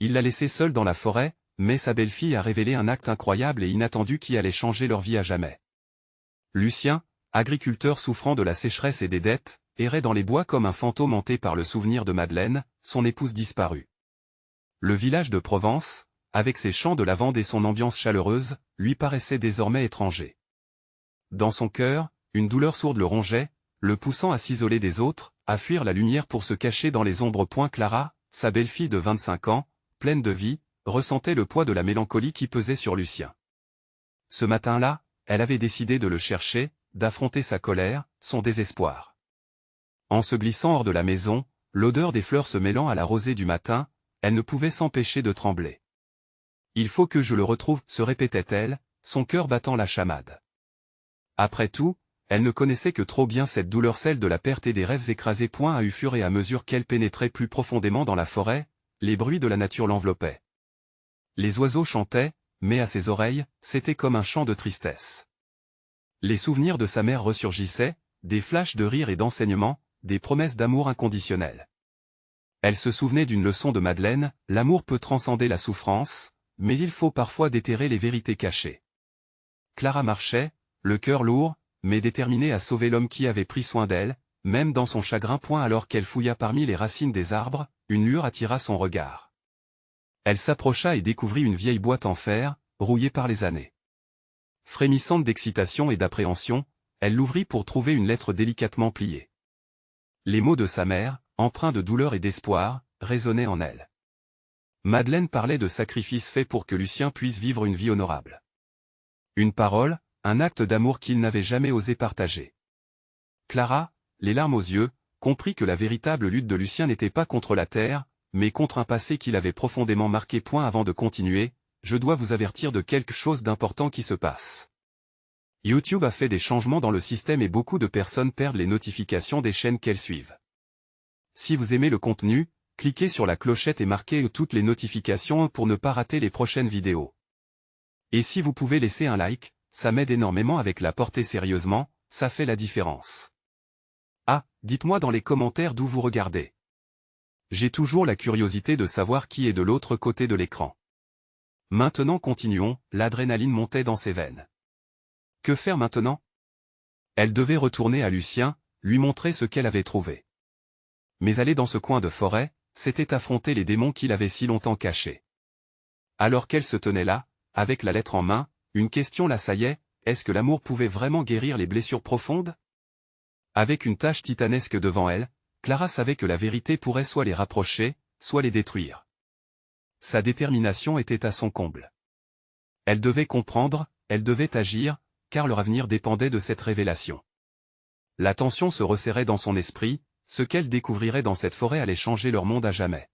Il l'a laissée seule dans la forêt, mais sa belle-fille a révélé un acte incroyable et inattendu qui allait changer leur vie à jamais. Lucien, agriculteur souffrant de la sécheresse et des dettes, errait dans les bois comme un fantôme hanté par le souvenir de Madeleine, son épouse disparue. Le village de Provence, avec ses champs de lavande et son ambiance chaleureuse, lui paraissait désormais étranger. Dans son cœur, une douleur sourde le rongeait, le poussant à s'isoler des autres, à fuir la lumière pour se cacher dans les ombres. Clara, sa belle-fille de 25 ans, pleine de vie, ressentait le poids de la mélancolie qui pesait sur Lucien. Ce matin-là, elle avait décidé de le chercher, d'affronter sa colère, son désespoir. En se glissant hors de la maison, l'odeur des fleurs se mêlant à la rosée du matin, elle ne pouvait s'empêcher de trembler. « Il faut que je le retrouve », se répétait-elle, son cœur battant la chamade. Après tout, elle ne connaissait que trop bien cette douleur, celle de la perte et des rêves écrasés. À au fur et à mesure qu'elle pénétrait plus profondément dans la forêt, les bruits de la nature l'enveloppaient. Les oiseaux chantaient, mais à ses oreilles, c'était comme un chant de tristesse. Les souvenirs de sa mère ressurgissaient, des flashs de rire et d'enseignement, des promesses d'amour inconditionnel. Elle se souvenait d'une leçon de Madeleine: l'amour peut transcender la souffrance, mais il faut parfois déterrer les vérités cachées. Clara marchait, le cœur lourd, mais déterminée à sauver l'homme qui avait pris soin d'elle, même dans son chagrin. Alors qu'elle fouilla parmi les racines des arbres, une lueur attira son regard. Elle s'approcha et découvrit une vieille boîte en fer, rouillée par les années. Frémissante d'excitation et d'appréhension, elle l'ouvrit pour trouver une lettre délicatement pliée. Les mots de sa mère, empreints de douleur et d'espoir, résonnaient en elle. Madeleine parlait de sacrifices faits pour que Lucien puisse vivre une vie honorable. Une parole, un acte d'amour qu'il n'avait jamais osé partager. Clara, les larmes aux yeux, comprit que la véritable lutte de Lucien n'était pas contre la terre, mais contre un passé qui l'avait profondément marqué. Avant de continuer, je dois vous avertir de quelque chose d'important qui se passe. YouTube a fait des changements dans le système et beaucoup de personnes perdent les notifications des chaînes qu'elles suivent. Si vous aimez le contenu, cliquez sur la clochette et marquez toutes les notifications pour ne pas rater les prochaines vidéos. Et si vous pouvez laisser un like, ça m'aide énormément. Avec la portée sérieusement, ça fait la différence. Ah, dites-moi dans les commentaires d'où vous regardez. J'ai toujours la curiosité de savoir qui est de l'autre côté de l'écran. Maintenant continuons, l'adrénaline montait dans ses veines. Que faire maintenant? Elle devait retourner à Lucien, lui montrer ce qu'elle avait trouvé. Mais aller dans ce coin de forêt, c'était affronter les démons qu'il avait si longtemps cachés. Alors qu'elle se tenait là, avec la lettre en main, une question l'assaillait: est-ce que l'amour pouvait vraiment guérir les blessures profondes? Avec une tâche titanesque devant elle, Clara savait que la vérité pourrait soit les rapprocher, soit les détruire. Sa détermination était à son comble. Elle devait comprendre, elle devait agir, car leur avenir dépendait de cette révélation. La tension se resserrait dans son esprit, ce qu'elle découvrirait dans cette forêt allait changer leur monde à jamais.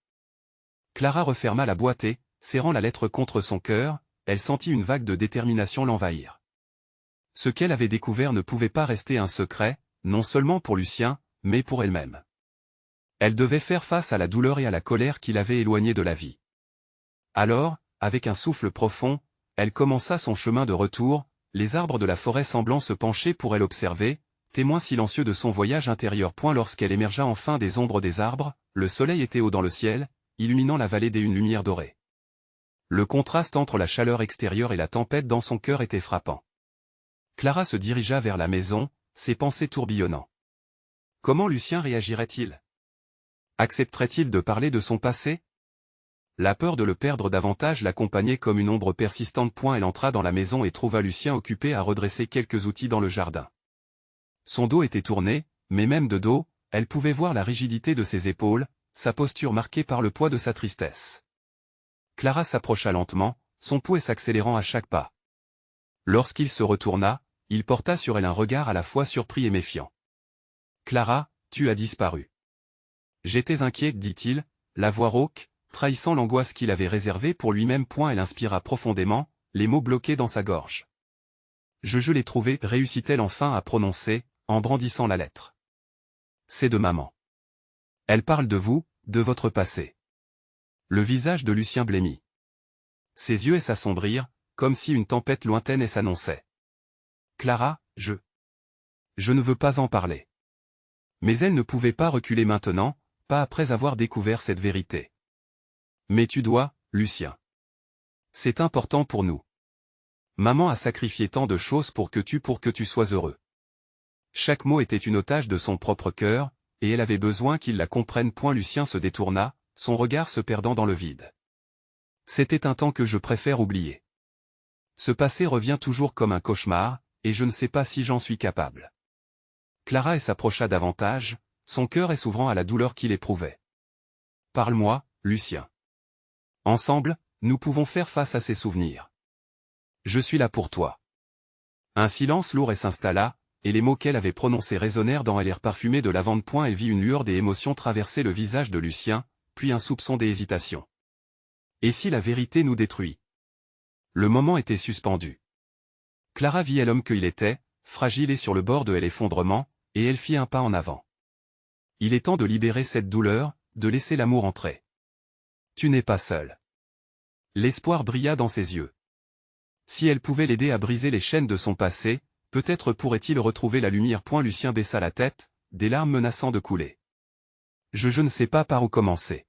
Clara referma la boîte et, serrant la lettre contre son cœur, elle sentit une vague de détermination l'envahir. Ce qu'elle avait découvert ne pouvait pas rester un secret, non seulement pour Lucien, mais pour elle-même. Elle devait faire face à la douleur et à la colère qui l'avaient éloignée de la vie. Alors, avec un souffle profond, elle commença son chemin de retour, les arbres de la forêt semblant se pencher pour elle observer, témoin silencieux de son voyage intérieur. Lorsqu'elle émergea enfin des ombres des arbres, le soleil était haut dans le ciel, illuminant la vallée d'une lumière dorée. Le contraste entre la chaleur extérieure et la tempête dans son cœur était frappant. Clara se dirigea vers la maison, ses pensées tourbillonnant. Comment Lucien réagirait-il? Accepterait-il de parler de son passé? La peur de le perdre davantage l'accompagnait comme une ombre persistante. Elle entra dans la maison et trouva Lucien occupé à redresser quelques outils dans le jardin. Son dos était tourné, mais même de dos, elle pouvait voir la rigidité de ses épaules, sa posture marquée par le poids de sa tristesse. Clara s'approcha lentement, son pouls s'accélérant à chaque pas. Lorsqu'il se retourna, il porta sur elle un regard à la fois surpris et méfiant. « Clara, tu as disparu. » « J'étais inquiet, dit-il, la voix rauque, trahissant l'angoisse qu'il avait réservée pour lui-même. Elle inspira profondément, les mots bloqués dans sa gorge. « Je l'ai trouvé, réussit-elle enfin à prononcer, en brandissant la lettre. C'est de maman. Elle parle de vous, de votre passé. » Le visage de Lucien blêmit. Ses yeux s'assombrirent, comme si une tempête lointaine s'annonçait. « Clara, je ne veux pas en parler. » Mais elle ne pouvait pas reculer maintenant, pas après avoir découvert cette vérité. Mais tu dois, Lucien. C'est important pour nous. Maman a sacrifié tant de choses pour que tu sois heureux. Chaque mot était une otage de son propre cœur, et elle avait besoin qu'il la comprenne. Lucien se détourna, son regard se perdant dans le vide. C'était un temps que je préfère oublier. Ce passé revient toujours comme un cauchemar, et je ne sais pas si j'en suis capable. Clara s'approcha davantage, son cœur s'ouvrant à la douleur qu'il éprouvait. Parle-moi, Lucien. Ensemble, nous pouvons faire face à ces souvenirs. Je suis là pour toi. Un silence lourd s'installa, et les mots qu'elle avait prononcés résonnèrent dans l'air parfumé de lavande. Elle vit une lueur des émotions traverser le visage de Lucien, puis un soupçon d'hésitation. Et si la vérité nous détruit? Le moment était suspendu. Clara vit l'homme qu'il était, fragile et sur le bord de l'effondrement, et elle fit un pas en avant. Il est temps de libérer cette douleur, de laisser l'amour entrer. Tu n'es pas seul. L'espoir brilla dans ses yeux. Si elle pouvait l'aider à briser les chaînes de son passé, peut-être pourrait-il retrouver la lumière. Lucien baissa la tête, des larmes menaçant de couler. Je ne sais pas par où commencer.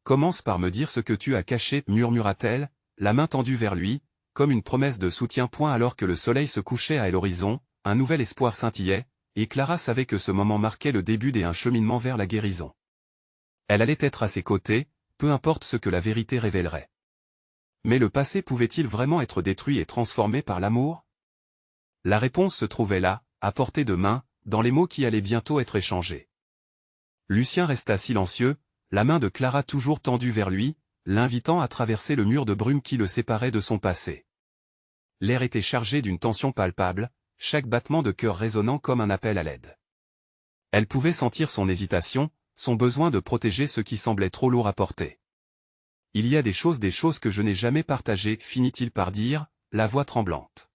Commence par me dire ce que tu as caché, murmura-t-elle, la main tendue vers lui, comme une promesse de soutien. Alors que le soleil se couchait à l'horizon, un nouvel espoir scintillait, et Clara savait que ce moment marquait le début d'un cheminement vers la guérison. Elle allait être à ses côtés, peu importe ce que la vérité révélerait. Mais le passé pouvait-il vraiment être détruit et transformé par l'amour? La réponse se trouvait là, à portée de main, dans les mots qui allaient bientôt être échangés. Lucien resta silencieux, la main de Clara toujours tendue vers lui, l'invitant à traverser le mur de brume qui le séparait de son passé. L'air était chargé d'une tension palpable, chaque battement de cœur résonnant comme un appel à l'aide. Elle pouvait sentir son hésitation, son besoin de protéger ce qui semblait trop lourd à porter. Il y a des choses que je n'ai jamais partagées, finit-il par dire, la voix tremblante.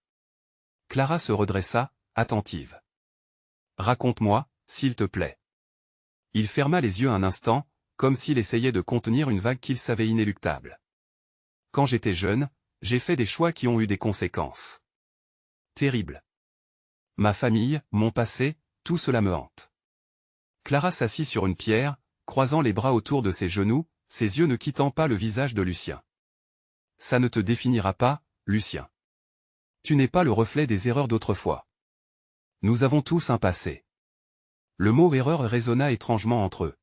Clara se redressa, attentive. Raconte-moi, s'il te plaît. Il ferma les yeux un instant, comme s'il essayait de contenir une vague qu'il savait inéluctable. Quand j'étais jeune, j'ai fait des choix qui ont eu des conséquences terribles. Ma famille, mon passé, tout cela me hante. Clara s'assit sur une pierre, croisant les bras autour de ses genoux, ses yeux ne quittant pas le visage de Lucien. Ça ne te définira pas, Lucien. Tu n'es pas le reflet des erreurs d'autrefois. Nous avons tous un passé. Le mot erreur résonna étrangement entre eux.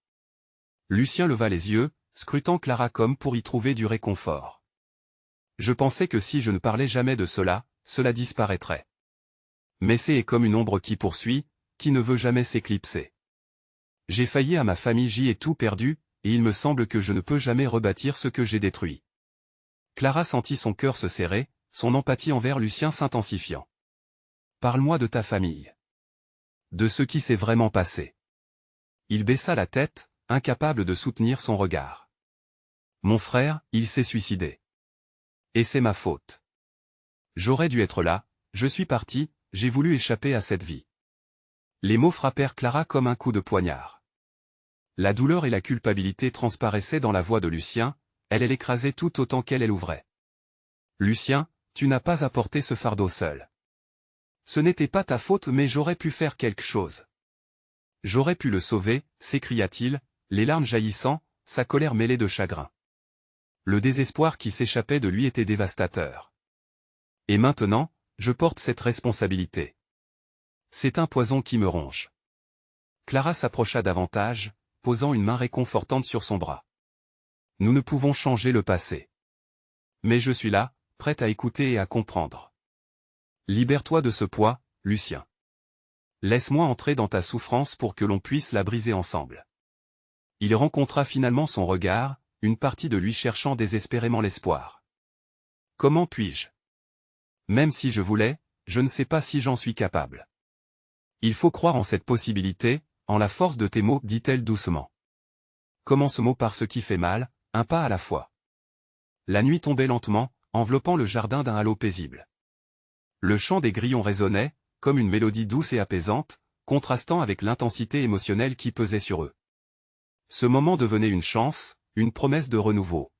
Lucien leva les yeux, scrutant Clara comme pour y trouver du réconfort. Je pensais que si je ne parlais jamais de cela, cela disparaîtrait. Mais c'est comme une ombre qui poursuit, qui ne veut jamais s'éclipser. J'ai failli à ma famille, j'y ai tout perdu, et il me semble que je ne peux jamais rebâtir ce que j'ai détruit. Clara sentit son cœur se serrer, son empathie envers Lucien s'intensifiant. Parle-moi de ta famille. De ce qui s'est vraiment passé. Il baissa la tête, incapable de soutenir son regard. Mon frère, il s'est suicidé. Et c'est ma faute. J'aurais dû être là, je suis parti, j'ai voulu échapper à cette vie. Les mots frappèrent Clara comme un coup de poignard. La douleur et la culpabilité transparaissaient dans la voix de Lucien, elle l'écrasait tout autant qu'elle ouvrait. Lucien, tu n'as pas à porter ce fardeau seul. Ce n'était pas ta faute mais j'aurais pu faire quelque chose. J'aurais pu le sauver, s'écria-t-il, les larmes jaillissant, sa colère mêlée de chagrin. Le désespoir qui s'échappait de lui était dévastateur. Et maintenant, je porte cette responsabilité. C'est un poison qui me ronge. Clara s'approcha davantage, posant une main réconfortante sur son bras. Nous ne pouvons changer le passé. Mais je suis là, prête à écouter et à comprendre. Libère-toi de ce poids, Lucien. Laisse-moi entrer dans ta souffrance pour que l'on puisse la briser ensemble. Il rencontra finalement son regard, une partie de lui cherchant désespérément l'espoir. Comment puis-je? Même si je voulais, je ne sais pas si j'en suis capable. Il faut croire en cette possibilité, en la force de tes mots, dit-elle doucement. Commence ce mot par ce qui fait mal, un pas à la fois. La nuit tombait lentement, enveloppant le jardin d'un halo paisible. Le chant des grillons résonnait, comme une mélodie douce et apaisante, contrastant avec l'intensité émotionnelle qui pesait sur eux. Ce moment devenait une chance, une promesse de renouveau.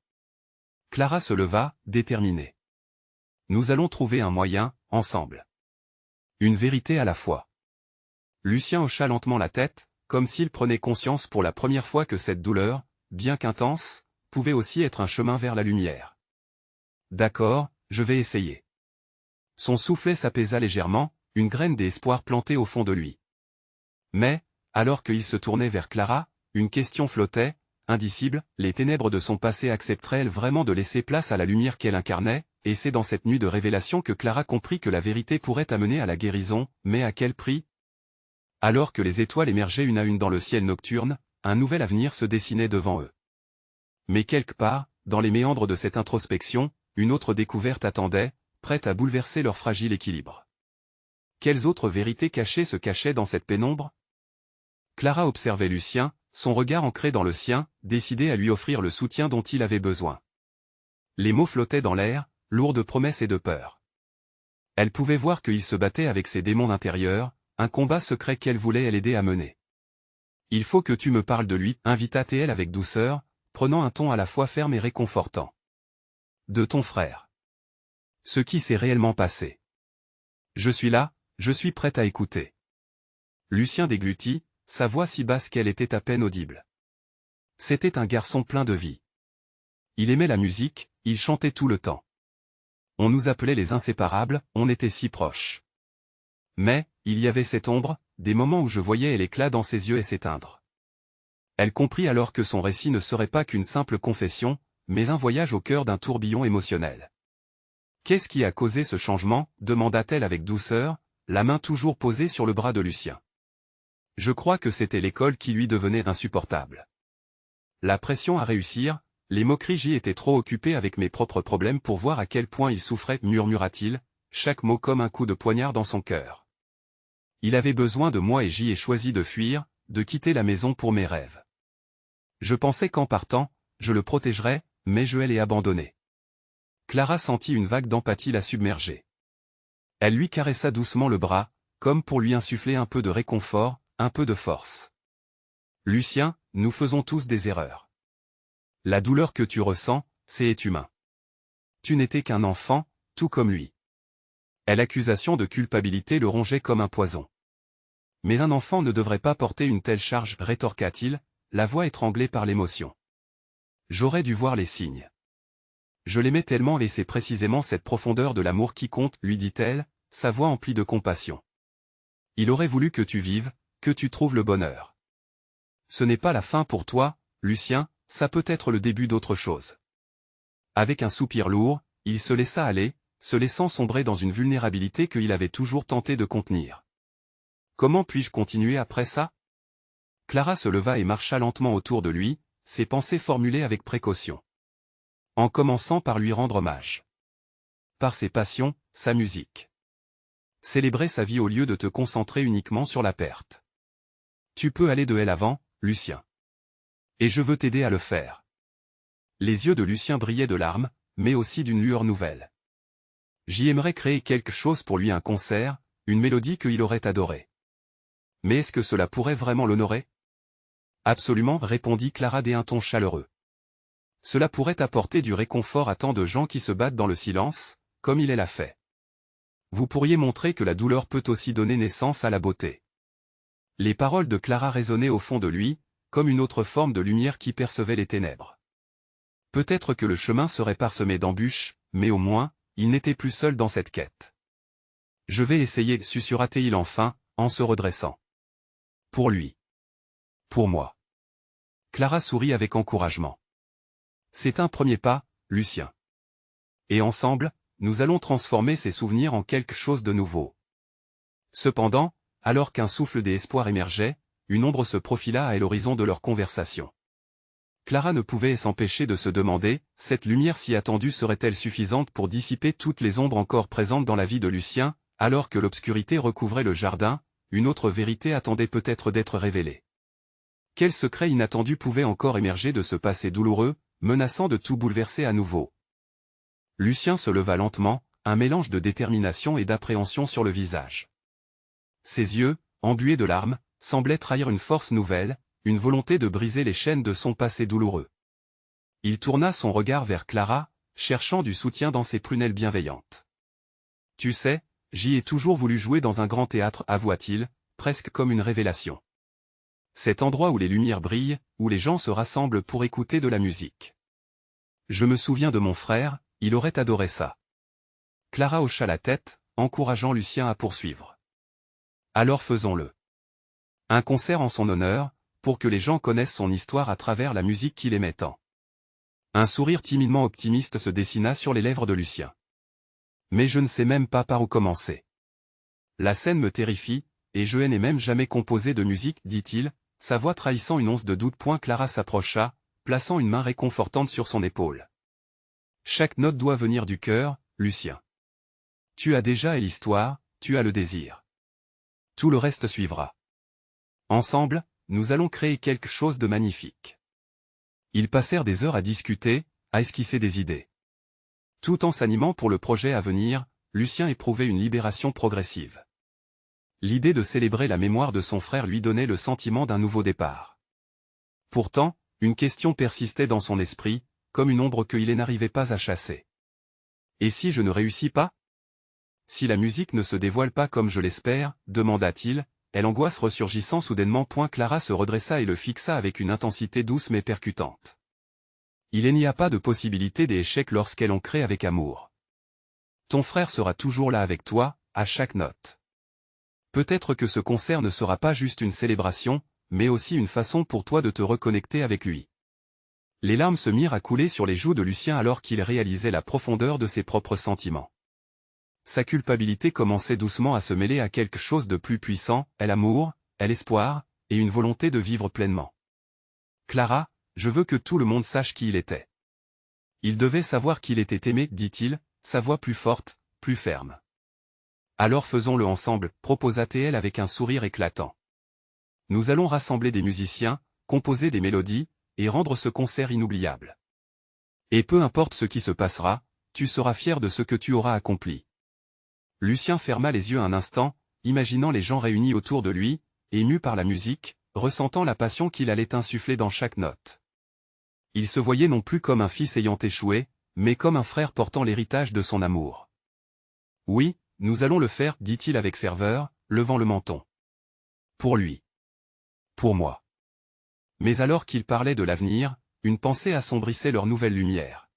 Clara se leva, déterminée. Nous allons trouver un moyen, ensemble. Une vérité à la fois. Lucien hocha lentement la tête, comme s'il prenait conscience pour la première fois que cette douleur, bien qu'intense, pouvait aussi être un chemin vers la lumière. D'accord, je vais essayer. Son soufflet s'apaisa légèrement, une graine d'espoir plantée au fond de lui. Mais, alors qu'il se tournait vers Clara, une question flottait, indicible, les ténèbres de son passé accepteraient-elles vraiment de laisser place à la lumière qu'elle incarnait, et c'est dans cette nuit de révélation que Clara comprit que la vérité pourrait amener à la guérison, mais à quel prix? Alors que les étoiles émergeaient une à une dans le ciel nocturne, un nouvel avenir se dessinait devant eux. Mais quelque part, dans les méandres de cette introspection, une autre découverte attendait, prête à bouleverser leur fragile équilibre. Quelles autres vérités cachées se cachaient dans cette pénombre? Clara observait Lucien, son regard ancré dans le sien, décidé à lui offrir le soutien dont il avait besoin. Les mots flottaient dans l'air, lourds de promesses et de peur. Elle pouvait voir qu'il se battait avec ses démons intérieurs, un combat secret qu'elle voulait l'aider à mener. « Il faut que tu me parles de lui », invita-t-elle avec douceur, prenant un ton à la fois ferme et réconfortant. « De ton frère. Ce qui s'est réellement passé. Je suis là, je suis prête à écouter. » Lucien déglutit, sa voix si basse qu'elle était à peine audible. C'était un garçon plein de vie. Il aimait la musique, il chantait tout le temps. On nous appelait les inséparables, on était si proches. Mais, il y avait cette ombre, des moments où je voyais l'éclat dans ses yeux et s'éteindre. Elle comprit alors que son récit ne serait pas qu'une simple confession, mais un voyage au cœur d'un tourbillon émotionnel. « Qu'est-ce qui a causé ce changement ?» demanda-t-elle avec douceur, la main toujours posée sur le bras de Lucien. Je crois que c'était l'école qui lui devenait insupportable. La pression à réussir, les moqueries, j'y étais trop occupé avec mes propres problèmes pour voir à quel point il souffrait, murmura-t-il, chaque mot comme un coup de poignard dans son cœur. Il avait besoin de moi et j'y ai choisi de fuir, de quitter la maison pour mes rêves. Je pensais qu'en partant, je le protégerais, mais je l'ai abandonné. Clara sentit une vague d'empathie la submerger. Elle lui caressa doucement le bras, comme pour lui insuffler un peu de réconfort, un peu de force. Lucien, nous faisons tous des erreurs. La douleur que tu ressens, c'est humain. Tu n'étais qu'un enfant, tout comme lui. L'accusation de culpabilité le rongeait comme un poison. Mais un enfant ne devrait pas porter une telle charge, rétorqua-t-il, la voix étranglée par l'émotion. J'aurais dû voir les signes. Je l'aimais tellement et c'est précisément cette profondeur de l'amour qui compte, lui dit-elle, sa voix emplie de compassion. Il aurait voulu que tu vives, que tu trouves le bonheur. Ce n'est pas la fin pour toi, Lucien, ça peut être le début d'autre chose. Avec un soupir lourd, il se laissa aller, se laissant sombrer dans une vulnérabilité qu'il avait toujours tenté de contenir. Comment puis-je continuer après ça? Clara se leva et marcha lentement autour de lui, ses pensées formulées avec précaution. En commençant par lui rendre hommage. Par ses passions, sa musique. Célébrer sa vie au lieu de te concentrer uniquement sur la perte. Tu peux aller de l'avant, Lucien. Et je veux t'aider à le faire. Les yeux de Lucien brillaient de larmes, mais aussi d'une lueur nouvelle. J'y aimerais créer quelque chose pour lui, un concert, une mélodie qu'il aurait adorée. Mais est-ce que cela pourrait vraiment l'honorer? Absolument, répondit Clara d'un ton chaleureux. Cela pourrait apporter du réconfort à tant de gens qui se battent dans le silence, comme il l'a fait. Vous pourriez montrer que la douleur peut aussi donner naissance à la beauté. Les paroles de Clara résonnaient au fond de lui, comme une autre forme de lumière qui percevait les ténèbres. Peut-être que le chemin serait parsemé d'embûches, mais au moins, il n'était plus seul dans cette quête. Je vais essayer, susurra-t-il enfin, en se redressant. Pour lui. Pour moi. Clara sourit avec encouragement. C'est un premier pas, Lucien. Et ensemble, nous allons transformer ces souvenirs en quelque chose de nouveau. Cependant, alors qu'un souffle d'espoir émergeait, une ombre se profila à l'horizon de leur conversation. Clara ne pouvait s'empêcher de se demander, cette lumière si attendue serait-elle suffisante pour dissiper toutes les ombres encore présentes dans la vie de Lucien, alors que l'obscurité recouvrait le jardin, une autre vérité attendait peut-être d'être révélée. Quel secret inattendu pouvait encore émerger de ce passé douloureux, menaçant de tout bouleverser à nouveau? Lucien se leva lentement, un mélange de détermination et d'appréhension sur le visage. Ses yeux, embués de larmes, semblaient trahir une force nouvelle, une volonté de briser les chaînes de son passé douloureux. Il tourna son regard vers Clara, cherchant du soutien dans ses prunelles bienveillantes. « Tu sais, j'y ai toujours voulu jouer dans un grand théâtre, avoua-t-il, presque comme une révélation. Cet endroit où les lumières brillent, où les gens se rassemblent pour écouter de la musique. Je me souviens de mon frère, il aurait adoré ça. Clara hocha la tête, encourageant Lucien à poursuivre. Alors faisons-le. Un concert en son honneur, pour que les gens connaissent son histoire à travers la musique qu'il aimait tant. Un sourire timidement optimiste se dessina sur les lèvres de Lucien. Mais je ne sais même pas par où commencer. La scène me terrifie, et je n'ai même jamais composé de musique, dit-il, sa voix trahissant une once de doute. Clara s'approcha, plaçant une main réconfortante sur son épaule. Chaque note doit venir du cœur, Lucien. Tu as déjà l'histoire, tu as le désir. Tout le reste suivra. Ensemble, nous allons créer quelque chose de magnifique. Ils passèrent des heures à discuter, à esquisser des idées. Tout en s'animant pour le projet à venir, Lucien éprouvait une libération progressive. L'idée de célébrer la mémoire de son frère lui donnait le sentiment d'un nouveau départ. Pourtant, une question persistait dans son esprit, comme une ombre qu'il n'arrivait pas à chasser. Et si je ne réussis pas? Si la musique ne se dévoile pas comme je l'espère, demanda-t-il, l'angoisse ressurgissant soudainement. Clara se redressa et le fixa avec une intensité douce mais percutante. Il n'y a pas de possibilité d'échec lorsqu'elle en crée avec amour. Ton frère sera toujours là avec toi, à chaque note. Peut-être que ce concert ne sera pas juste une célébration, mais aussi une façon pour toi de te reconnecter avec lui. Les larmes se mirent à couler sur les joues de Lucien alors qu'il réalisait la profondeur de ses propres sentiments. Sa culpabilité commençait doucement à se mêler à quelque chose de plus puissant, l'amour, l'espoir, et une volonté de vivre pleinement. Clara, je veux que tout le monde sache qui il était. Il devait savoir qu'il était aimé, dit-il, sa voix plus forte, plus ferme. Alors faisons-le ensemble, proposa-t-elle avec un sourire éclatant. Nous allons rassembler des musiciens, composer des mélodies, et rendre ce concert inoubliable. Et peu importe ce qui se passera, tu seras fier de ce que tu auras accompli. Lucien ferma les yeux un instant, imaginant les gens réunis autour de lui, ému par la musique, ressentant la passion qu'il allait insuffler dans chaque note. Il se voyait non plus comme un fils ayant échoué, mais comme un frère portant l'héritage de son amour. Oui, nous allons le faire, dit-il avec ferveur, levant le menton. Pour lui. Pour moi. Mais alors qu'il parlait de l'avenir, une pensée assombrissait leur nouvelle lumière.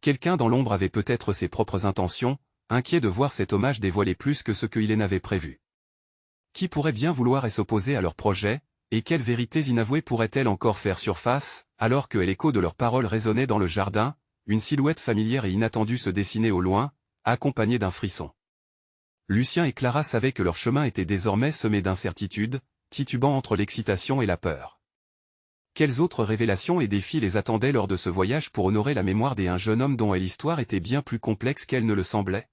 Quelqu'un dans l'ombre avait peut-être ses propres intentions, inquiet de voir cet hommage dévoiler plus que ce qu'il n'avait prévu. Qui pourrait bien vouloir s'opposer à leur projet, et quelles vérités inavouées pourraient-elles encore faire surface, alors que l'écho de leurs paroles résonnait dans le jardin, une silhouette familière et inattendue se dessinait au loin, accompagnée d'un frisson. Lucien et Clara savaient que leur chemin était désormais semé d'incertitudes, titubant entre l'excitation et la peur. Quelles autres révélations et défis les attendaient lors de ce voyage pour honorer la mémoire d'un jeune homme dont l'histoire était bien plus complexe qu'elle ne le semblait?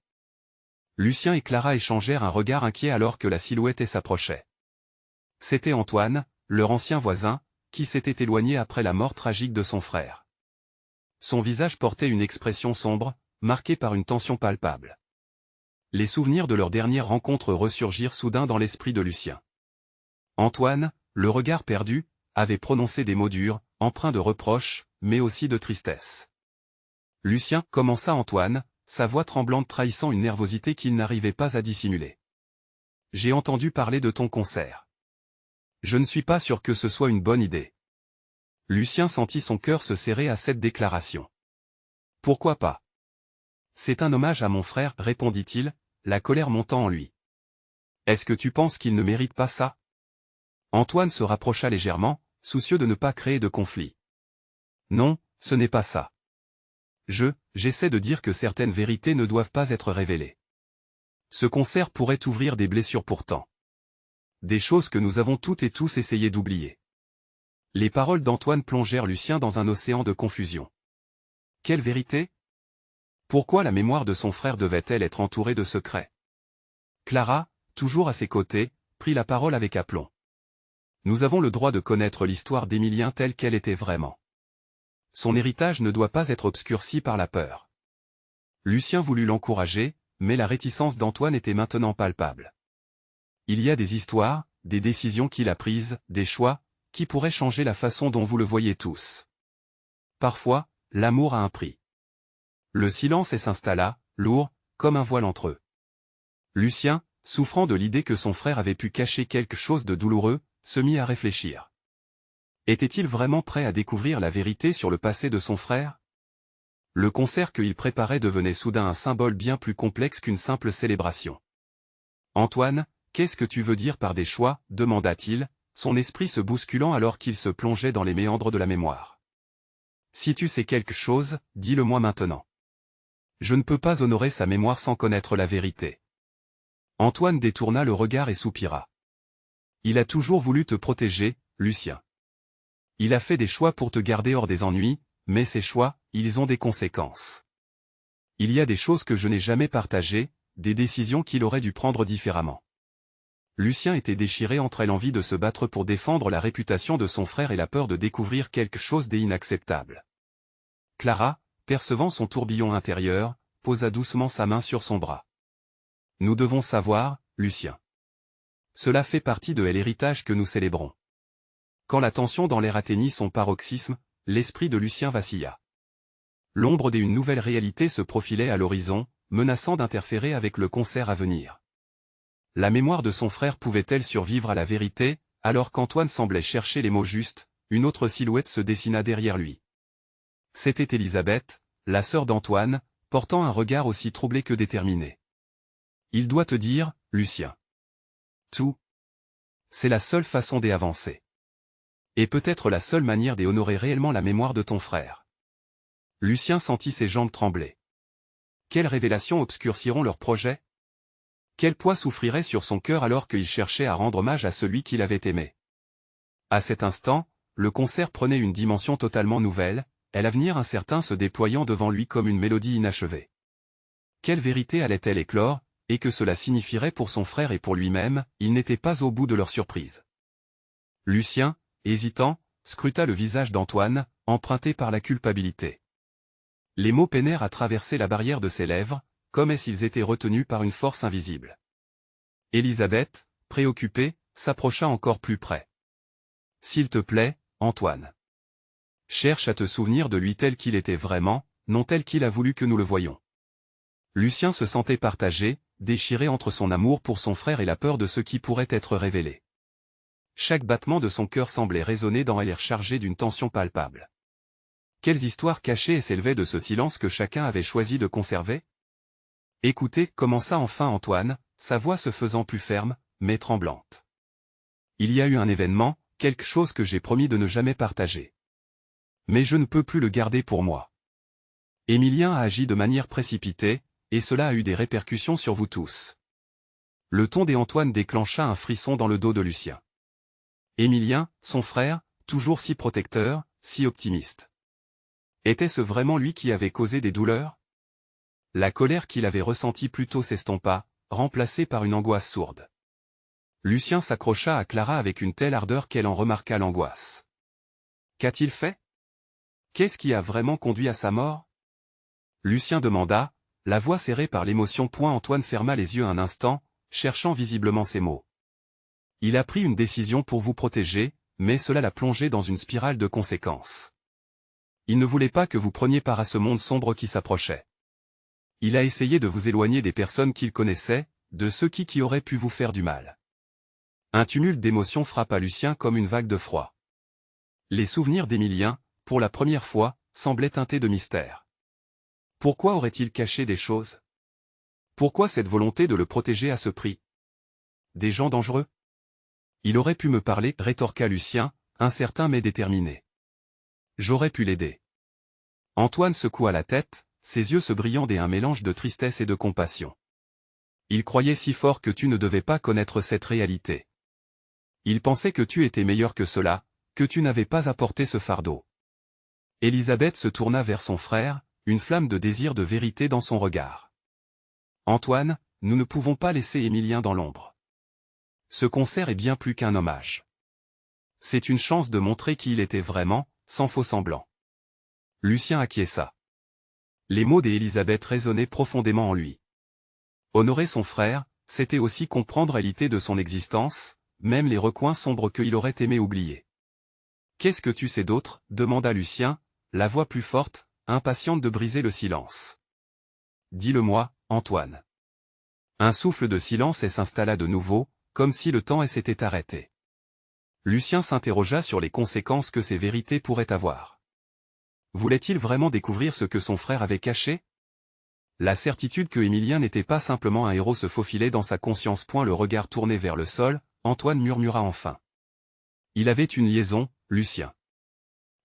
Lucien et Clara échangèrent un regard inquiet alors que la silhouette s'approchait. C'était Antoine, leur ancien voisin, qui s'était éloigné après la mort tragique de son frère. Son visage portait une expression sombre, marquée par une tension palpable. Les souvenirs de leur dernière rencontre ressurgirent soudain dans l'esprit de Lucien. Antoine, le regard perdu, avait prononcé des mots durs, empreints de reproches, mais aussi de tristesse. Lucien, commença Antoine, sa voix tremblante trahissant une nervosité qu'il n'arrivait pas à dissimuler. J'ai entendu parler de ton concert. Je ne suis pas sûr que ce soit une bonne idée. Lucien sentit son cœur se serrer à cette déclaration. Pourquoi pas? C'est un hommage à mon frère, répondit-il, la colère montant en lui. Est-ce que tu penses qu'il ne mérite pas ça? Antoine se rapprocha légèrement, soucieux de ne pas créer de conflit. Non, ce n'est pas ça. J'essaie de dire que certaines vérités ne doivent pas être révélées. Ce concert pourrait ouvrir des blessures pourtant. Des choses que nous avons toutes et tous essayé d'oublier. Les paroles d'Antoine plongèrent Lucien dans un océan de confusion. Quelle vérité? Pourquoi la mémoire de son frère devait-elle être entourée de secrets? Clara, toujours à ses côtés, prit la parole avec aplomb. Nous avons le droit de connaître l'histoire d'Émilien telle qu'elle était vraiment. Son héritage ne doit pas être obscurci par la peur. Lucien voulut l'encourager, mais la réticence d'Antoine était maintenant palpable. Il y a des histoires, des décisions qu'il a prises, des choix, qui pourraient changer la façon dont vous le voyez tous. Parfois, l'amour a un prix. Le silence s'installa, lourd, comme un voile entre eux. Lucien, souffrant de l'idée que son frère avait pu cacher quelque chose de douloureux, se mit à réfléchir. Était-il vraiment prêt à découvrir la vérité sur le passé de son frère? Le concert qu'il préparait devenait soudain un symbole bien plus complexe qu'une simple célébration. « Antoine, qu'est-ce que tu veux dire par des choix ?» demanda-t-il, son esprit se bousculant alors qu'il se plongeait dans les méandres de la mémoire. « Si tu sais quelque chose, dis-le-moi maintenant. Je ne peux pas honorer sa mémoire sans connaître la vérité. » Antoine détourna le regard et soupira. « Il a toujours voulu te protéger, Lucien. Il a fait des choix pour te garder hors des ennuis, mais ces choix, ils ont des conséquences. Il y a des choses que je n'ai jamais partagées, des décisions qu'il aurait dû prendre différemment. » Lucien était déchiré entre l'envie de se battre pour défendre la réputation de son frère et la peur de découvrir quelque chose d'inacceptable. Clara, percevant son tourbillon intérieur, posa doucement sa main sur son bras. « Nous devons savoir, Lucien. Cela fait partie de l'héritage que nous célébrons. » Quand la tension dans l'air atteignit son paroxysme, l'esprit de Lucien vacilla. L'ombre d'une nouvelle réalité se profilait à l'horizon, menaçant d'interférer avec le concert à venir. La mémoire de son frère pouvait-elle survivre à la vérité? Alors qu'Antoine semblait chercher les mots justes, une autre silhouette se dessina derrière lui. C'était Elisabeth, la sœur d'Antoine, portant un regard aussi troublé que déterminé. « Il doit te dire, Lucien. Tout. C'est la seule façon d'avancer. Et peut-être la seule manière d'honorer réellement la mémoire de ton frère. » Lucien sentit ses jambes trembler. Quelles révélations obscurciront leur projet? Quel poids souffrirait sur son cœur alors qu'il cherchait à rendre hommage à celui qu'il avait aimé? À cet instant, le concert prenait une dimension totalement nouvelle, et l'avenir incertain se déployant devant lui comme une mélodie inachevée. Quelle vérité allait-elle éclore, et que cela signifierait pour son frère et pour lui-même? Il n'était pas au bout de leur surprise. Lucien, hésitant, scruta le visage d'Antoine, emprunté par la culpabilité. Les mots peinèrent à traverser la barrière de ses lèvres, comme s'ils étaient retenus par une force invisible. Elisabeth, préoccupée, s'approcha encore plus près. « S'il te plaît, Antoine. Cherche à te souvenir de lui tel qu'il était vraiment, non tel qu'il a voulu que nous le voyions. » Lucien se sentait partagé, déchiré entre son amour pour son frère et la peur de ce qui pourrait être révélé. Chaque battement de son cœur semblait résonner dans l'air chargé d'une tension palpable. Quelles histoires cachées s'élevaient de ce silence que chacun avait choisi de conserver? « Écoutez, » commença enfin Antoine, sa voix se faisant plus ferme, mais tremblante. « Il y a eu un événement, quelque chose que j'ai promis de ne jamais partager. Mais je ne peux plus le garder pour moi. Émilien a agi de manière précipitée, et cela a eu des répercussions sur vous tous. » Le ton d'Antoine déclencha un frisson dans le dos de Lucien. Émilien, son frère, toujours si protecteur, si optimiste. Était-ce vraiment lui qui avait causé des douleurs? La colère qu'il avait ressentie plus tôt s'estompa, remplacée par une angoisse sourde. Lucien s'accrocha à Clara avec une telle ardeur qu'elle en remarqua l'angoisse. Qu'a-t-il fait? Qu'est-ce qui a vraiment conduit à sa mort? Lucien demanda, la voix serrée par l'émotion. Antoine ferma les yeux un instant, cherchant visiblement ses mots. Il a pris une décision pour vous protéger, mais cela l'a plongé dans une spirale de conséquences. Il ne voulait pas que vous preniez part à ce monde sombre qui s'approchait. Il a essayé de vous éloigner des personnes qu'il connaissait, de ceux qui auraient pu vous faire du mal. Un tumulte d'émotions frappa Lucien comme une vague de froid. Les souvenirs d'Émilien, pour la première fois, semblaient teintés de mystère. Pourquoi aurait-il caché des choses? Pourquoi cette volonté de le protéger à ce prix? Des gens dangereux? Il aurait pu me parler, rétorqua Lucien, incertain mais déterminé. J'aurais pu l'aider. Antoine secoua la tête, ses yeux se brillant d'un mélange de tristesse et de compassion. Il croyait si fort que tu ne devais pas connaître cette réalité. Il pensait que tu étais meilleur que cela, que tu n'avais pas à porter ce fardeau. Elisabeth se tourna vers son frère, une flamme de désir de vérité dans son regard. Antoine, nous ne pouvons pas laisser Émilien dans l'ombre. Ce concert est bien plus qu'un hommage. C'est une chance de montrer qui il était vraiment, sans faux semblant. Lucien acquiesça. Les mots d'Elisabeth résonnaient profondément en lui. Honorer son frère, c'était aussi comprendre l'idée de son existence, même les recoins sombres qu'il aurait aimé oublier. « Qu'est-ce que tu sais d'autre ?» demanda Lucien, la voix plus forte, impatiente de briser le silence. « Dis-le-moi, Antoine. » Un souffle de silence s'installa de nouveau, comme si le temps s'était arrêté. Lucien s'interrogea sur les conséquences que ces vérités pourraient avoir. Voulait-il vraiment découvrir ce que son frère avait caché? La certitude que Émilien n'était pas simplement un héros se faufilait dans sa conscience. Le regard tourné vers le sol, Antoine murmura enfin. Il avait une liaison, Lucien.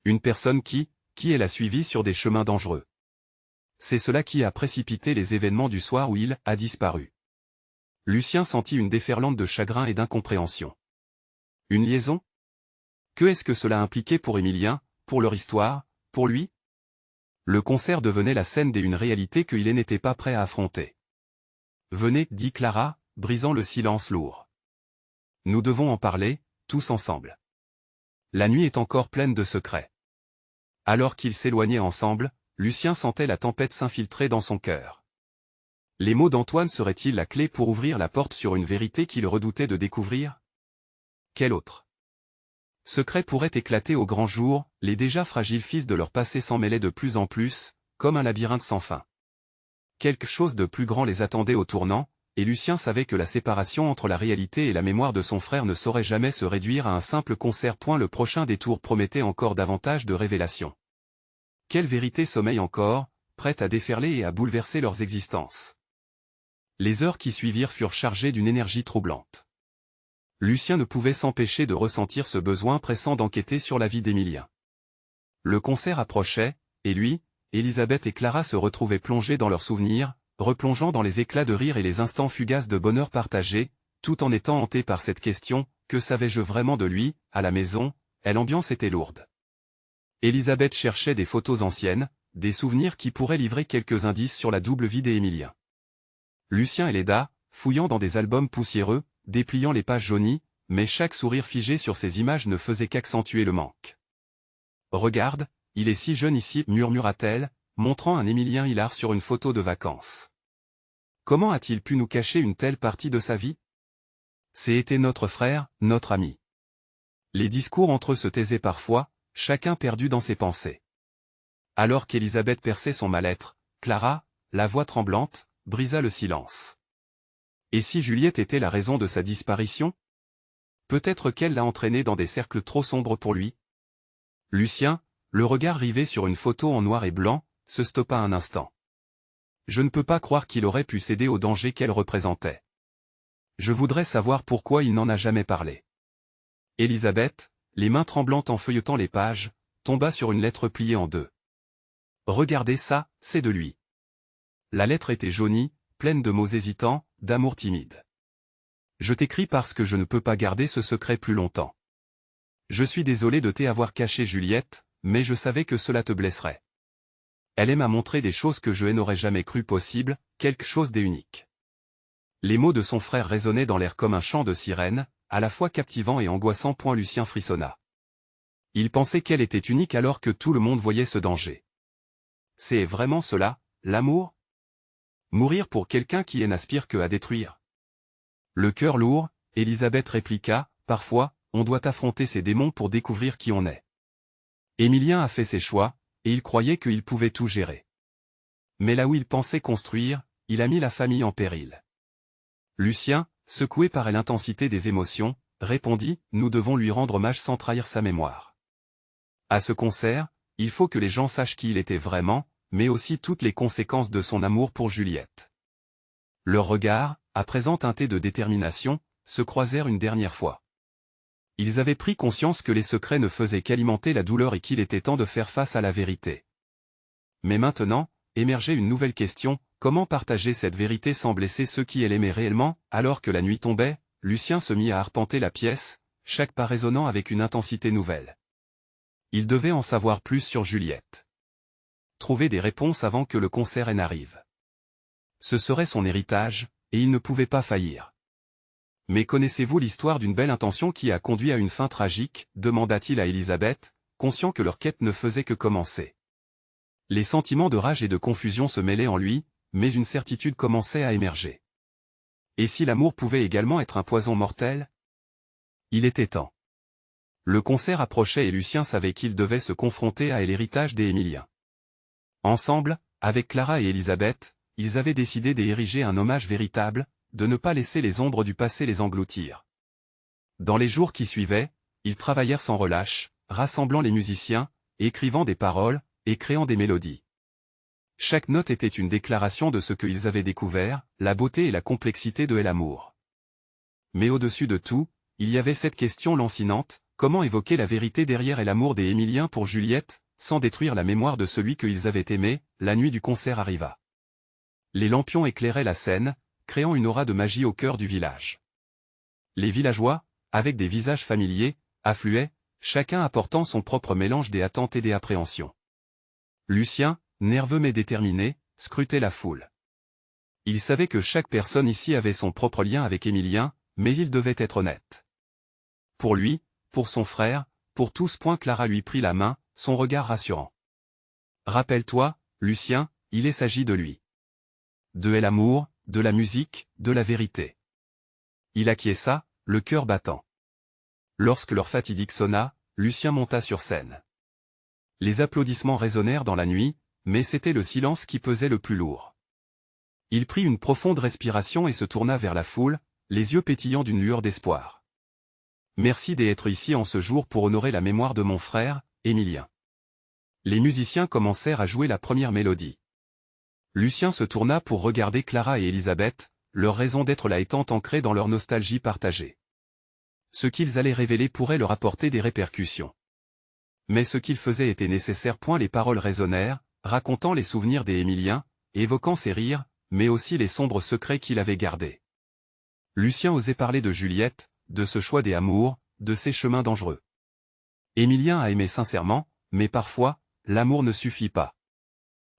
Une personne qui elle a suivi sur des chemins dangereux. C'est cela qui a précipité les événements du soir où il a disparu. Lucien sentit une déferlante de chagrin et d'incompréhension. Une liaison? Que est-ce que cela impliquait pour Émilien, pour leur histoire, pour lui? Le concert devenait la scène d'une réalité qu'il n'était pas prêt à affronter. Venez, dit Clara, brisant le silence lourd. Nous devons en parler, tous ensemble. La nuit est encore pleine de secrets. Alors qu'ils s'éloignaient ensemble, Lucien sentait la tempête s'infiltrer dans son cœur. Les mots d'Antoine seraient-ils la clé pour ouvrir la porte sur une vérité qu'il redoutait de découvrir? Quel autre secret pourrait éclater au grand jour? Les déjà fragiles fils de leur passé s'en mêlaient de plus en plus, comme un labyrinthe sans fin. Quelque chose de plus grand les attendait au tournant, et Lucien savait que la séparation entre la réalité et la mémoire de son frère ne saurait jamais se réduire à un simple concert. Le prochain détour promettait encore davantage de révélations. Quelle vérité sommeille encore, prête à déferler et à bouleverser leurs existences? Les heures qui suivirent furent chargées d'une énergie troublante. Lucien ne pouvait s'empêcher de ressentir ce besoin pressant d'enquêter sur la vie d'Émilien. Le concert approchait, et lui, Elisabeth et Clara se retrouvaient plongés dans leurs souvenirs, replongeant dans les éclats de rire et les instants fugaces de bonheur partagés, tout en étant hantés par cette question, que savais-je vraiment de lui? À la maison, l'ambiance était lourde. Elisabeth cherchait des photos anciennes, des souvenirs qui pourraient livrer quelques indices sur la double vie d'Émilien. Lucien et Léda, fouillant dans des albums poussiéreux, dépliant les pages jaunies, mais chaque sourire figé sur ces images ne faisait qu'accentuer le manque. « Regarde, il est si jeune ici, murmura-t-elle, montrant un Émilien hilar sur une photo de vacances. Comment a-t-il pu nous cacher une telle partie de sa vie? C'était notre frère, notre ami. » Les discours entre eux se taisaient parfois, chacun perdu dans ses pensées. Alors qu'Élisabeth perçait son mal-être, Clara, la voix tremblante, brisa le silence. Et si Juliette était la raison de sa disparition? Peut-être qu'elle l'a entraîné dans des cercles trop sombres pour lui. Lucien, le regard rivé sur une photo en noir et blanc, se stoppa un instant. Je ne peux pas croire qu'il aurait pu céder au danger qu'elle représentait. Je voudrais savoir pourquoi il n'en a jamais parlé. Elisabeth, les mains tremblantes en feuilletant les pages, tomba sur une lettre pliée en deux. Regardez ça, c'est de lui. La lettre était jaunie, pleine de mots hésitants, d'amour timide. Je t'écris parce que je ne peux pas garder ce secret plus longtemps. Je suis désolé de t'avoir caché Juliette, mais je savais que cela te blesserait. Elle aime à montrer des choses que je n'aurais jamais cru possible, quelque chose d'unique. Les mots de son frère résonnaient dans l'air comme un chant de sirène, à la fois captivant et angoissant. Lucien frissonna. Il pensait qu'elle était unique alors que tout le monde voyait ce danger. C'est vraiment cela, l'amour? Mourir pour quelqu'un qui n'aspire que à détruire. Le cœur lourd, Elisabeth répliqua, parfois, on doit affronter ses démons pour découvrir qui on est. Émilien a fait ses choix, et il croyait qu'il pouvait tout gérer. Mais là où il pensait construire, il a mis la famille en péril. Lucien, secoué par l'intensité des émotions, répondit, nous devons lui rendre hommage sans trahir sa mémoire. À ce concert, il faut que les gens sachent qui il était vraiment, mais aussi toutes les conséquences de son amour pour Juliette. Leurs regards, à présent teintés de détermination, se croisèrent une dernière fois. Ils avaient pris conscience que les secrets ne faisaient qu'alimenter la douleur et qu'il était temps de faire face à la vérité. Mais maintenant, émergeait une nouvelle question, comment partager cette vérité sans blesser ceux qui l'aimaient réellement? Alors que la nuit tombait, Lucien se mit à arpenter la pièce, chaque pas résonnant avec une intensité nouvelle. Il devait en savoir plus sur Juliette. Trouver des réponses avant que le concert n'arrive. Ce serait son héritage, et il ne pouvait pas faillir. Mais connaissez-vous l'histoire d'une belle intention qui a conduit à une fin tragique? Demanda-t-il à Elisabeth, conscient que leur quête ne faisait que commencer. Les sentiments de rage et de confusion se mêlaient en lui, mais une certitude commençait à émerger. Et si l'amour pouvait également être un poison mortel? Il était temps. Le concert approchait et Lucien savait qu'il devait se confronter à l'héritage des Émiliens. Ensemble, avec Clara et Elisabeth, ils avaient décidé d'ériger un hommage véritable, de ne pas laisser les ombres du passé les engloutir. Dans les jours qui suivaient, ils travaillèrent sans relâche, rassemblant les musiciens, écrivant des paroles, et créant des mélodies. Chaque note était une déclaration de ce qu'ils avaient découvert, la beauté et la complexité de l'amour. Mais au-dessus de tout, il y avait cette question lancinante, comment évoquer la vérité derrière l'amour des Émiliens pour Juliette, sans détruire la mémoire de celui qu'ils avaient aimé. La nuit du concert arriva. Les lampions éclairaient la scène, créant une aura de magie au cœur du village. Les villageois, avec des visages familiers, affluaient, chacun apportant son propre mélange des attentes et des appréhensions. Lucien, nerveux mais déterminé, scrutait la foule. Il savait que chaque personne ici avait son propre lien avec Émilien, mais il devait être honnête. Pour lui, pour son frère, pour tous. Clara lui prit la main, son regard rassurant. Rappelle-toi, Lucien, il s'agit de lui. De l'amour, de la musique, de la vérité. Il acquiesça, le cœur battant. Lorsque l'heure fatidique sonna, Lucien monta sur scène. Les applaudissements résonnèrent dans la nuit, mais c'était le silence qui pesait le plus lourd. Il prit une profonde respiration et se tourna vers la foule, les yeux pétillants d'une lueur d'espoir. Merci d'être ici en ce jour pour honorer la mémoire de mon frère, Émilien. Les musiciens commencèrent à jouer la première mélodie. Lucien se tourna pour regarder Clara et Elisabeth, leur raison d'être là étant ancrée dans leur nostalgie partagée. Ce qu'ils allaient révéler pourrait leur apporter des répercussions. Mais ce qu'ils faisaient était nécessaire. Les paroles résonnèrent, racontant les souvenirs des Émiliens, évoquant ses rires, mais aussi les sombres secrets qu'il avait gardés. Lucien osait parler de Juliette, de ce choix des amours, de ses chemins dangereux. Émilien a aimé sincèrement, mais parfois, l'amour ne suffit pas.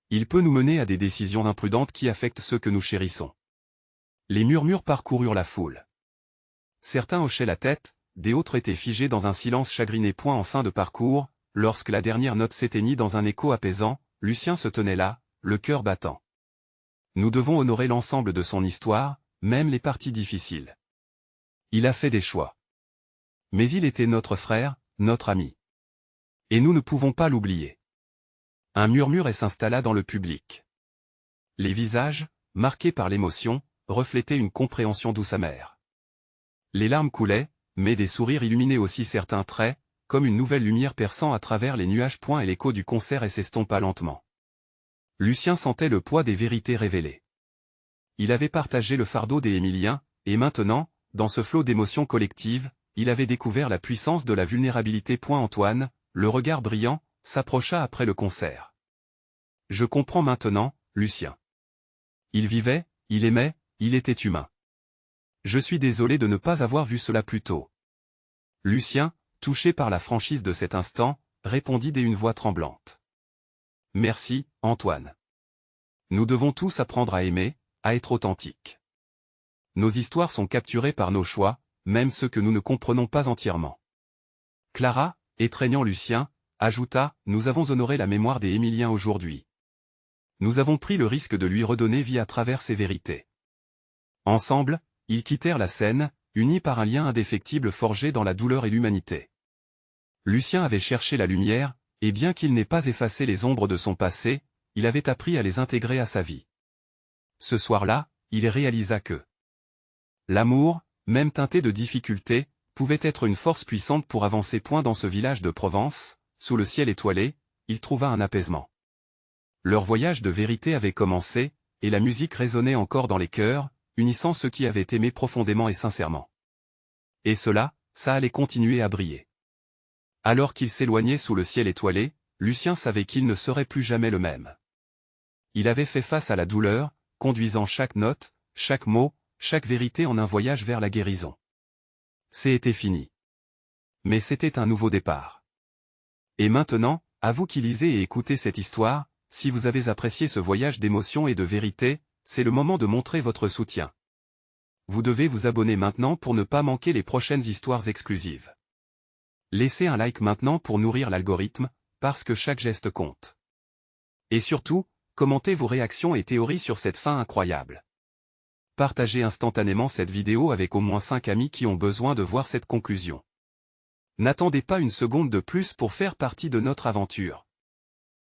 Il peut nous mener à des décisions imprudentes qui affectent ceux que nous chérissons. Les murmures parcoururent la foule. Certains hochaient la tête, des autres étaient figés dans un silence chagriné. En fin de parcours, lorsque la dernière note s'éteignit dans un écho apaisant, Lucien se tenait là, le cœur battant. Nous devons honorer l'ensemble de son histoire, même les parties difficiles. Il a fait des choix. Mais il était notre frère, notre ami. Et nous ne pouvons pas l'oublier. Un murmure s'installa dans le public. Les visages, marqués par l'émotion, reflétaient une compréhension douce amère. Les larmes coulaient, mais des sourires illuminaient aussi certains traits, comme une nouvelle lumière perçant à travers les nuages. Et l'écho du concert s'estompa lentement. Lucien sentait le poids des vérités révélées. Il avait partagé le fardeau des Émiliens, et maintenant, dans ce flot d'émotions collectives, il avait découvert la puissance de la vulnérabilité. Antoine, le regard brillant, s'approcha après le concert. Je comprends maintenant, Lucien. Il vivait, il aimait, il était humain. Je suis désolé de ne pas avoir vu cela plus tôt. Lucien, touché par la franchise de cet instant, répondit d'une voix tremblante. Merci, Antoine. Nous devons tous apprendre à aimer, à être authentiques. Nos histoires sont capturées par nos choix, même ceux que nous ne comprenons pas entièrement. Clara, étreignant Lucien, ajouta, nous avons honoré la mémoire des Émiliens aujourd'hui. Nous avons pris le risque de lui redonner vie à travers ses vérités. Ensemble, ils quittèrent la scène, unis par un lien indéfectible forgé dans la douleur et l'humanité. Lucien avait cherché la lumière, et bien qu'il n'ait pas effacé les ombres de son passé, il avait appris à les intégrer à sa vie. Ce soir-là, il réalisa que l'amour, même teinté de difficultés, pouvait être une force puissante pour avancer. Dans ce village de Provence, sous le ciel étoilé, il trouva un apaisement. Leur voyage de vérité avait commencé, et la musique résonnait encore dans les cœurs, unissant ceux qui avaient aimé profondément et sincèrement. Et cela, ça allait continuer à briller. Alors qu'il s'éloignait sous le ciel étoilé, Lucien savait qu'il ne serait plus jamais le même. Il avait fait face à la douleur, conduisant chaque note, chaque mot, chaque vérité en un voyage vers la guérison. C'était fini. Mais c'était un nouveau départ. Et maintenant, à vous qui lisez et écoutez cette histoire, si vous avez apprécié ce voyage d'émotion et de vérité, c'est le moment de montrer votre soutien. Vous devez vous abonner maintenant pour ne pas manquer les prochaines histoires exclusives. Laissez un like maintenant pour nourrir l'algorithme, parce que chaque geste compte. Et surtout, commentez vos réactions et théories sur cette fin incroyable. Partagez instantanément cette vidéo avec au moins 5 amis qui ont besoin de voir cette conclusion. N'attendez pas une seconde de plus pour faire partie de notre aventure.